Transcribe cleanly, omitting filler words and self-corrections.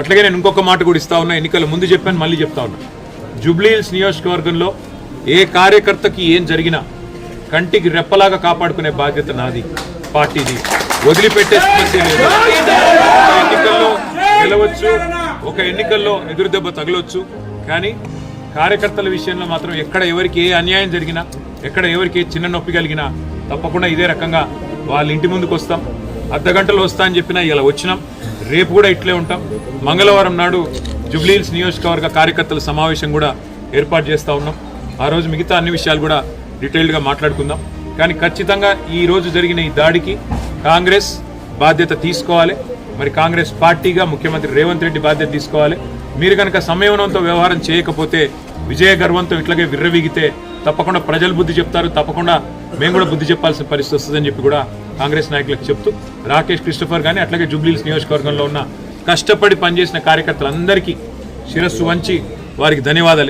అట్లాగే నేను ఇంకొక మాట కూడా ఇస్తా ఉన్నా, ఎన్నికల ముందు చెప్పాను, మళ్ళీ చెప్తా ఉన్నా. జూబ్లీహిల్స్ నియోజకవర్గంలో ఏ కార్యకర్తకి ఏం జరిగినా కంటికి రెప్పలాగా కాపాడుకునే బాధ్యత నాది, పార్టీది. వదిలిపెట్టే సమస్య లేదు. ఎన్నికల్లో గెలవచ్చు, ఒక ఎన్నికల్లో ఎదురుదెబ్బ తగలొచ్చు, కానీ కార్యకర్తల విషయంలో మాత్రం ఎక్కడ ఎవరికి ఏ అన్యాయం జరిగినా, ఎక్కడ ఎవరికి చిన్న నొప్పి కలిగినా తప్పకుండా ఇదే రకంగా వాళ్ళ ఇంటి ముందుకు వస్తాం. అర్ధగంటలో వస్తా అని చెప్పినా ఇలా వచ్చినాం. రేపు కూడా ఇట్లే ఉంటాం. మంగళవారం నాడు జూబ్లీహిల్స్ నియోజకవర్గ కార్యకర్తల సమావేశం కూడా ఏర్పాటు చేస్తూ ఉన్నాం. ఆ రోజు మిగతా అన్ని విషయాలు కూడా డీటెయిల్డ్గా మాట్లాడుకుందాం. కానీ ఖచ్చితంగా ఈ రోజు జరిగిన ఈ దాడికి కాంగ్రెస్ బాధ్యత తీసుకోవాలి. మరి కాంగ్రెస్ పార్టీగా ముఖ్యమంత్రి రేవంత్ రెడ్డి బాధ్యత తీసుకోవాలి. మీరు కనుక సంయమనంతో వ్యవహారం చేయకపోతే, విజయ గర్వంతో ఇట్లాగే విర్రవీగితే తప్పకుండా ప్రజలు బుద్ధి చెప్తారు, తప్పకుండా మేము కూడా బుద్ధి చెప్పాల్సిన పరిస్థితి వస్తుందని చెప్పి కూడా కాంగ్రెస్ నాయకులకు చెప్తూ, రాకేష్ క్రిస్టోఫర్ కానీ అట్లాగే జూబ్లీహిల్స్ నియోజకవర్గంలో ఉన్న కష్టపడి పనిచేసిన కార్యకర్తలందరికీ శిరస్సు వంచి వారికి ధన్యవాదాలు.